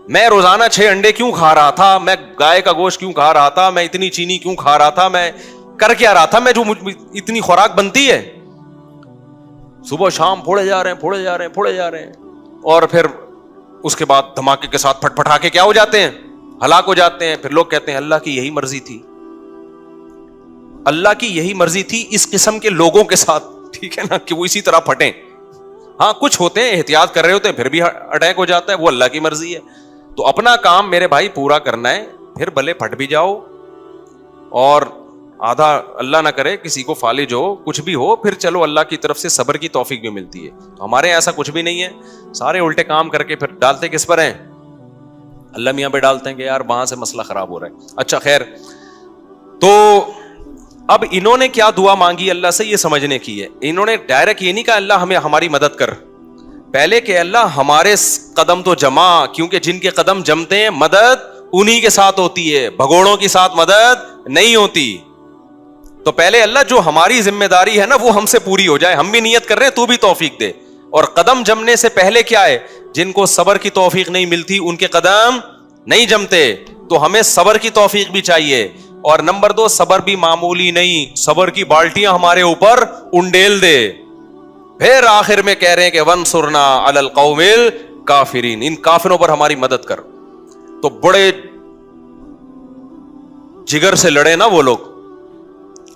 میں روزانہ 6 انڈے کیوں کھا رہا تھا, میں گائے کا گوشت کیوں کھا رہا تھا, میں اتنی چینی کیوں کھا رہا تھا, میں کر کیا رہا تھا, میں جو اتنی خوراک بنتی ہے صبح شام پھوڑے جا رہے ہیں اور پھر اس کے بعد دھماکے کے ساتھ پھٹ پھٹا کے کیا ہو جاتے ہیں, ہلاک ہو جاتے ہیں. پھر لوگ کہتے ہیں اللہ کی یہی مرضی تھی, اللہ کی یہی مرضی تھی اس قسم کے لوگوں کے ساتھ, ٹھیک ہے نا, کہ وہ اسی طرح پھٹیں. ہاں کچھ ہوتے ہیں احتیاط کر رہے ہوتے ہیں پھر بھی اٹیک ہو جاتا ہے, وہ اللہ کی مرضی ہے. تو اپنا کام میرے بھائی پورا کرنا ہے, پھر بھلے پھٹ بھی جاؤ اور آدھا اللہ نہ کرے کسی کو فالج ہو, کچھ بھی ہو, پھر چلو اللہ کی طرف سے صبر کی توفیق بھی ملتی ہے. تو ہمارے ایسا کچھ بھی نہیں ہے, سارے الٹے کام کر کے پھر ڈالتے کس پر ہیں, اللہ میاں پہ ڈالتے ہیں کہ یار وہاں سے مسئلہ خراب ہو رہا ہے. اچھا خیر, تو اب انہوں نے کیا دعا مانگی اللہ سے یہ سمجھنے کی ہے. انہوں نے ڈائریکٹ یہ نہیں کہا اللہ ہمیں ہماری مدد کر, پہلے کہ اللہ ہمارے قدم تو جما, کیونکہ جن کے قدم جمتے ہیں مدد انہی کے ساتھ ہوتی ہے, بھگوڑوں کے ساتھ مدد نہیں ہوتی. تو پہلے اللہ جو ہماری ذمہ داری ہے نا وہ ہم سے پوری ہو جائے, ہم بھی نیت کر رہے ہیں تو بھی توفیق دے. اور قدم جمنے سے پہلے کیا ہے, جن کو صبر کی توفیق نہیں ملتی ان کے قدم نہیں جمتے, تو ہمیں صبر کی توفیق بھی چاہیے. اور نمبر 2, صبر بھی معمولی نہیں, صبر کی بالٹیاں ہمارے اوپر انڈیل دے. پھر آخر میں کہہ رہے ہیں کہ وانصرنا علی القوم الکافرین, ان کافروں پر ہماری مدد کر. تو بڑے جگر سے لڑے نا وہ لوگ,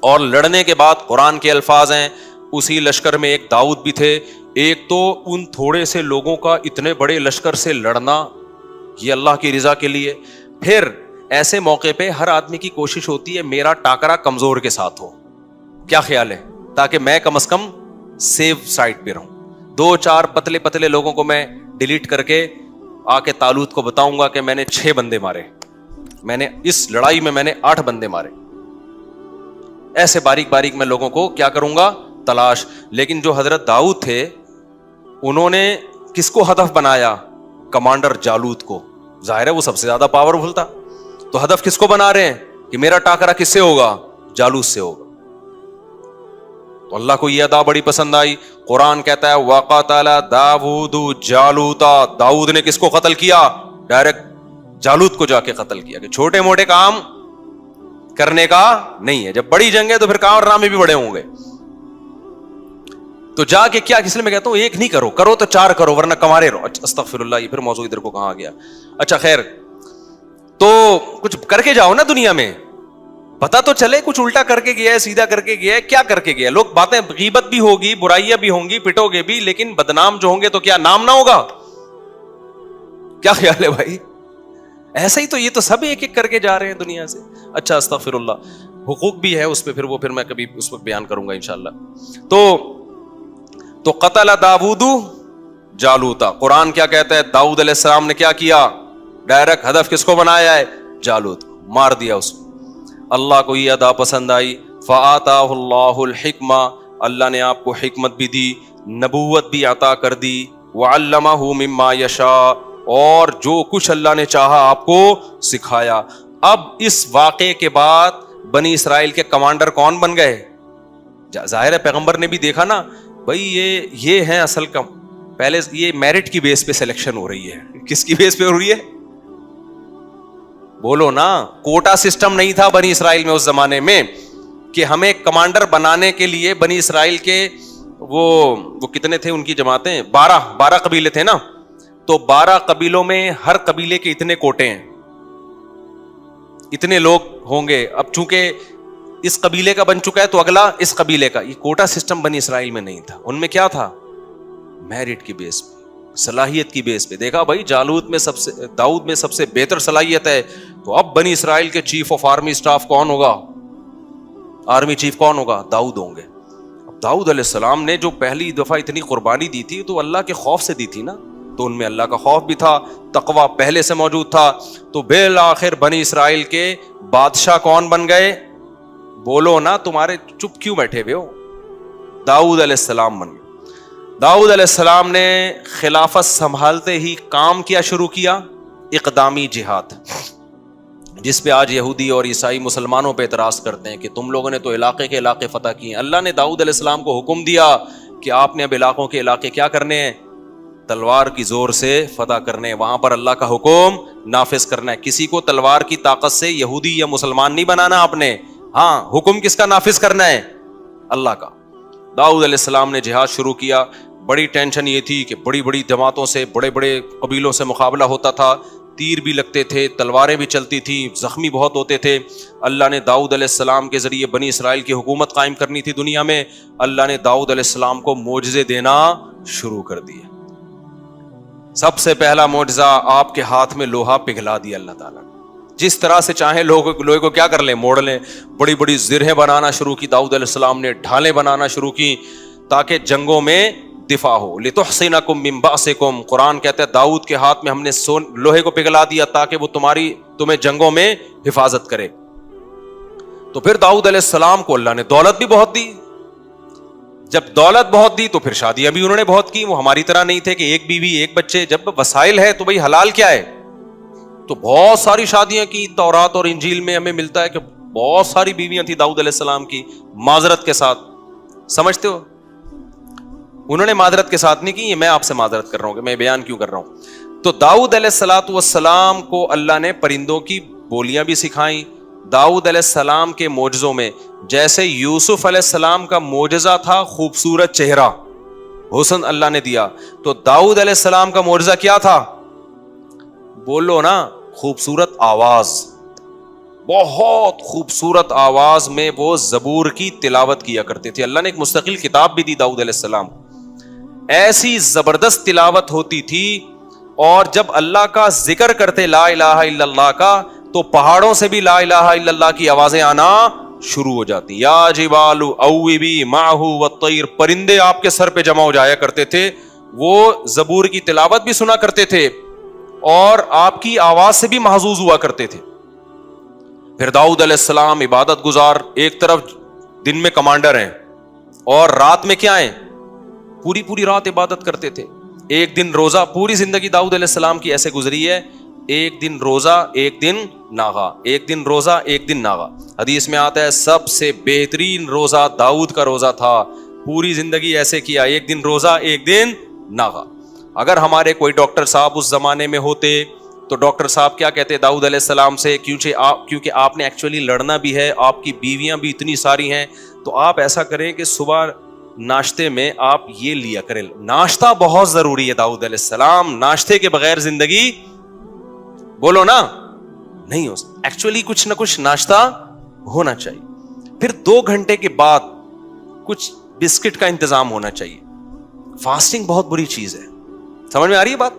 اور لڑنے کے بعد قرآن کے الفاظ ہیں, اسی لشکر میں ایک داؤد بھی تھے. ایک تو ان تھوڑے سے لوگوں کا اتنے بڑے لشکر سے لڑنا یہ اللہ کی رضا کے لیے. پھر ایسے موقع پہ ہر آدمی کی کوشش ہوتی ہے میرا ٹاکرا کمزور کے ساتھ ہو, کیا خیال ہے, تاکہ میں کم از کم سیو سائٹ پہ رہوں. 2-4 پتلے پتلے لوگوں کو میں ڈیلیٹ کر کے آ کے طالوت کو بتاؤں گا کہ میں نے 6 بندے مارے, میں نے اس لڑائی میں میں نے 8 بندے مارے. ایسے باریک باریک میں لوگوں کو کیا کروں گا, تلاش. لیکن جو حضرت داؤد تھے انہوں نے کس کو ہدف بنایا, کمانڈر جالوت کو. ظاہر ہے وہ سب سے زیادہ پاورفل تھا, تو ہدف کس کو بنا رہے ہیں کہ میرا ٹاکرا کس سے ہوگا, جالوت سے ہوگا. تو اللہ کو یہ ادا بڑی پسند آئی. قرآن کہتا ہے وَقَتَلَ دَاوُودُ جَالُوتَ, داؤد نے کس کو قتل کیا, ڈائریکٹ جالوت کو جا کے قتل کیا. کہ چھوٹے موٹے کام کرنے کا نہیں ہے, جب بڑی جنگ ہے تو پھر کارنامے بھی بڑے ہوں گے. تو جا کے کیا, اس لیے میں کہتا ہوں ایک نہیں کرو, کرو تو 4 کرو ورنہ کمارے رہو. استغفر اللہ, یہ پھر موضوع ادھر کو کہاں گیا. اچھا خیر, تو کچھ کر کے جاؤ نا دنیا میں, پتا تو چلے کچھ الٹا کر کے گیا ہے, سیدھا کر کے گیا ہے, کیا کر کے گیا. لوگ باتیں, غیبت بھی ہوگی, برائیاں بھی ہوں گی, پٹو گے بھی, لیکن بدنام جو ہوں گے تو کیا نام نہ ہوگا, کیا خیال ہے بھائی. ایسا ہی تو یہ تو سب ایک ایک کر کے جا رہے ہیں دنیا سے. اچھا استغفر اللہ, حقوق بھی ہے اس پہ, پھر وہ پھر میں کبھی اس وقت بیان کروں گا انشاءاللہ. تو قتل داؤد جالوتا, قرآن کیا کہتا ہے, داؤد علیہ السلام نے کیا کیا, ڈائریکٹ ہدف کس کو بنایا ہے, جالوت, مار دیا اس کو. اللہ کو یہ ادا پسند آئی. فآتاہ اللہ الحکمہ, اللہ نے آپ کو حکمت بھی دی, نبوت بھی عطا کر دی. وعلمہ مما یشاء, اور جو کچھ اللہ نے چاہا آپ کو سکھایا. اب اس واقعے کے بعد بنی اسرائیل کے کمانڈر کون بن گئے, ظاہر ہے پیغمبر نے بھی دیکھا نا بھائی یہ ہیں اصل کم. پہلے یہ میرٹ کی بیس پہ سلیکشن ہو رہی ہے, کس کی بیس پہ ہو رہی ہے, بولو نا. کوٹا سسٹم نہیں تھا بنی اسرائیل میں اس زمانے میں کہ ہمیں کمانڈر بنانے کے لیے بنی اسرائیل کے وہ کتنے تھے ان کی جماعتیں, 12 قبیلے تھے نا, تو 12 قبیلوں میں ہر قبیلے کے اتنے کوٹے ہیں. اتنے لوگ ہوں گے. اب چونکہ اس قبیلے کا بن چکا ہے تو اگلا اس قبیلے کا. یہ کوٹا سسٹم بنی اسرائیل میں نہیں تھا. ان میں کیا تھا؟ میرٹ کی بیس پہ, صلاحیت کی بیس پہ. دیکھا بھائی داؤد میں سب سے بہتر صلاحیت ہے, تو اب بنی اسرائیل کے چیف آف آرمی اسٹاف کون ہوگا؟ آرمی چیف کون ہوگا؟ داؤد ہوں گے. اب داؤد علیہ السلام نے جو پہلی دفعہ اتنی قربانی دی تھی تو اللہ کے خوف سے دی تھی نا, تو ان میں اللہ کا خوف بھی تھا, تقویٰ پہلے سے موجود تھا. تو بالآخر بنی اسرائیل کے بادشاہ کون بن گئے؟ بولو نا, تمہارے چپ کیوں بیٹھے ہوئے ہو؟ داؤد علیہ السلام بن گئے. داؤد علیہ السلام نے خلافت سنبھالتے ہی کام کیا شروع کیا, اقدامی جہاد, جس پہ آج یہودی اور عیسائی مسلمانوں پہ اعتراض کرتے ہیں کہ تم لوگوں نے تو علاقے کے علاقے فتح کیے. اللہ نے داؤد علیہ السلام کو حکم دیا کہ آپ نے اب علاقوں کے علاقے کیا کرنے ہیں؟ تلوار کی زور سے فتح کرنے ہیں. وہاں پر اللہ کا حکم نافذ کرنا ہے. کسی کو تلوار کی طاقت سے یہودی یا مسلمان نہیں بنانا آپ نے. ہاں, حکم کس کا نافذ کرنا ہے؟ اللہ کا. داؤد علیہ السلام نے جہاد شروع کیا. بڑی ٹینشن یہ تھی کہ بڑی بڑی جماعتوں سے, بڑے بڑے قبیلوں سے مقابلہ ہوتا تھا, تیر بھی لگتے تھے, تلواریں بھی چلتی تھیں, زخمی بہت ہوتے تھے. اللہ نے داؤد علیہ السلام کے ذریعے بنی اسرائیل کی حکومت قائم کرنی تھی دنیا میں. اللہ نے داؤد علیہ السلام کو معجزے دینا شروع کر دیے. سب سے پہلا معجزہ, آپ کے ہاتھ میں لوہا پگھلا دیا اللہ تعالیٰ. جس طرح سے چاہیں لوہے کو کیا کر لیں؟ موڑ لیں. بڑی بڑی زرہیں بنانا شروع کی داؤد علیہ السلام نے, ڈھالیں بنانا شروع کی تاکہ جنگوں میں دفاع ہو. لِتُحْصِنَكُم مِّن بَأْسِكُم, قرآن کہتا ہے داؤد کے ہاتھ میں ہم نے لوہے کو پگھلا دیا تاکہ وہ تمہیں جنگوں میں حفاظت کرے. تو پھر داؤد علیہ السلام کو اللہ نے دولت بھی بہت دی. جب دولت بہت دی تو پھر شادیاں بھی انہوں نے بہت کی. وہ ہماری طرح نہیں تھے کہ ایک بیوی ایک بچے. جب وسائل ہے تو بھئی حلال کیا ہے, تو بہت ساری شادیاں کی. تورات اور انجیل میں ہمیں ملتا ہے کہ بہت ساری بیویاں تھیں داؤد علیہ السلام کی, معذرت کے ساتھ. سمجھتے ہو, انہوں نے معذرت کے ساتھ نہیں کی, یہ میں آپ سے معذرت کر رہا ہوں کہ میں بیان کیوں کر رہا ہوں. تو داؤد علیہ السلام کو اللہ نے پرندوں کی بولیاں بھی سکھائیں. داؤد علیہ السلام کے معجزوں میں جیسے یوسف علیہ السلام کا معجزہ تھا خوبصورت چہرہ, حسن اللہ نے دیا, تو داؤد علیہ السلام کا معجزہ کیا تھا؟ بولو نا, خوبصورت آواز. بہت خوبصورت آواز میں وہ زبور کی تلاوت کیا کرتے تھے. اللہ نے ایک مستقل کتاب بھی دی داؤد علیہ السلام. ایسی زبردست تلاوت ہوتی تھی, اور جب اللہ کا ذکر کرتے لا الہ الا اللہ کا, تو پہاڑوں سے بھی لا الہ الا اللہ کی آوازیں آنا شروع ہو جاتی. یا جبال اوبی معہ والطیر, پرندے آپ کے سر پہ جمع ہو جایا کرتے تھے, وہ زبور کی تلاوت بھی سنا کرتے تھے اور آپ کی آواز سے بھی محظوظ ہوا کرتے تھے. پھر داؤد علیہ السلام عبادت گزار, ایک طرف دن میں کمانڈر ہیں اور رات میں کیا ہیں؟ پوری پوری رات عبادت کرتے تھے. ایک دن روزہ, پوری زندگی داؤد علیہ السلام کی ایسے گزری ہے, ایک دن روزہ ایک دن ناغا, ایک دن روزہ ایک دن ناغا. حدیث میں آتا ہے سب سے بہترین روزہ داؤد کا روزہ تھا. پوری زندگی ایسے کیا, ایک دن روزہ ایک دن ناغا. اگر ہمارے کوئی ڈاکٹر صاحب اس زمانے میں ہوتے تو ڈاکٹر صاحب کیا کہتے داؤد علیہ السلام سے, کیونکہ آپ نے ایکچولی لڑنا بھی ہے, آپ کی بیویاں بھی اتنی ساری ہیں, تو آپ ایسا کریں کہ صبح ناشتے میں آپ یہ لیا کریں. ناشتہ بہت ضروری ہے داؤد علیہ السلام, ناشتے کے بغیر زندگی بولو نا نہیں ہو سکتی. ایکچولی کچھ نہ کچھ ناشتہ ہونا چاہیے. پھر 2 گھنٹے کے بعد کچھ بسکٹ کا انتظام ہونا چاہیے. فاسٹنگ بہت بری چیز ہے, سمجھ میں آ رہی ہے بات؟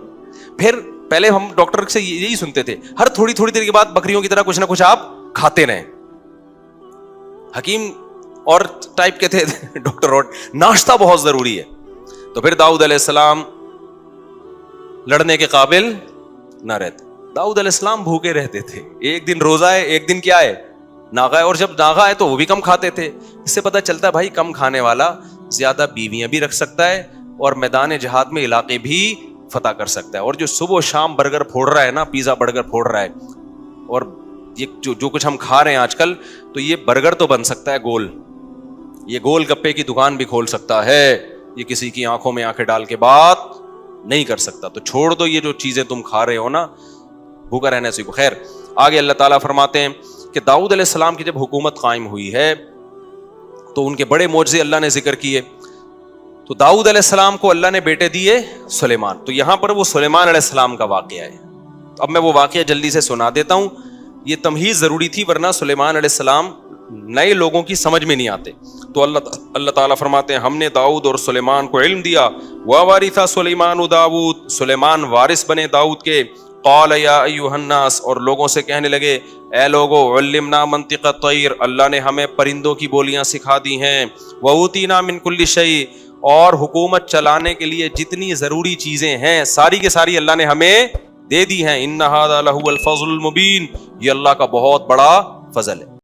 پھر پہلے ہم ڈاکٹر سے یہی سنتے تھے, ہر تھوڑی دیر کے بعد بکریوں کی طرح کچھ نہ کچھ آپ کھاتے رہیں. حکیم اور ٹائپ کے تھے ڈاکٹر, اور ناشتہ بہت ضروری ہے. تو پھر داؤد علیہ السلام لڑنے کے قابل نہ رہتے. داؤد علیہ السلام بھوکے رہتے تھے. ایک دن روزہ ہے, ایک دن کیا ہے؟ ناغا ہے. اور جب ناغا ہے تو وہ بھی کم کھاتے تھے. اس سے پتہ چلتا ہے بھائی کم کھانے والا زیادہ بیویاں بھی رکھ سکتا ہے اور میدان جہاد میں علاقے بھی فتح کر سکتا ہے. اور جو صبح و شام برگر پھوڑ رہا ہے نا, پیزا برگر پھوڑ رہا ہے, اور یہ جو کچھ ہم کھا رہے ہیں آج کل, تو یہ برگر تو بن سکتا ہے گول, یہ گول گپے کی دکان بھی کھول سکتا ہے, یہ کسی کی آنکھوں میں آنکھیں ڈال کے بات نہیں کر سکتا. تو چھوڑ دو یہ جو چیزیں تم کھا رہے ہو نا, بھوکا رہنے سے. خیر, آگے اللہ تعالیٰ فرماتے ہیں کہ داؤد علیہ السلام کی جب حکومت قائم ہوئی ہے تو ان کے بڑے معجزے اللہ نے ذکر کیے. تو داؤد علیہ السلام کو اللہ نے بیٹے دیے سلیمان. تو یہاں پر وہ سلیمان علیہ السلام کا واقعہ ہے. اب میں وہ واقعہ جلدی سے سنا دیتا ہوں یہ تمہیز ضروری تھی ورنہ سلیمان علیہ السلام نئے لوگوں کی سمجھ میں نہیں آتے. تو اللہ تعالیٰ فرماتے ہیں ہم نے داؤد اور سلیمان کو علم دیا. وَوَرِثَ سُلَيْمَانُ داؤد، سلیمان وارث بنے داؤد کے. قال یا ایھا الناس، اور لوگوں سے کہنے لگے اے لوگو، علمنا منطق الطیر، اللہ نے ہمیں پرندوں کی بولیاں سکھا دی ہیں. وَأُوتِینَا مِن کُلِّ شَیْءٍ، اور حکومت چلانے کے لیے جتنی ضروری چیزیں ہیں ساری کے ساری اللہ نے ہمیں دے دی ہیں. ان ھذا لھو الفضل المبین، یہ اللہ کا بہت بڑا فضل ہے.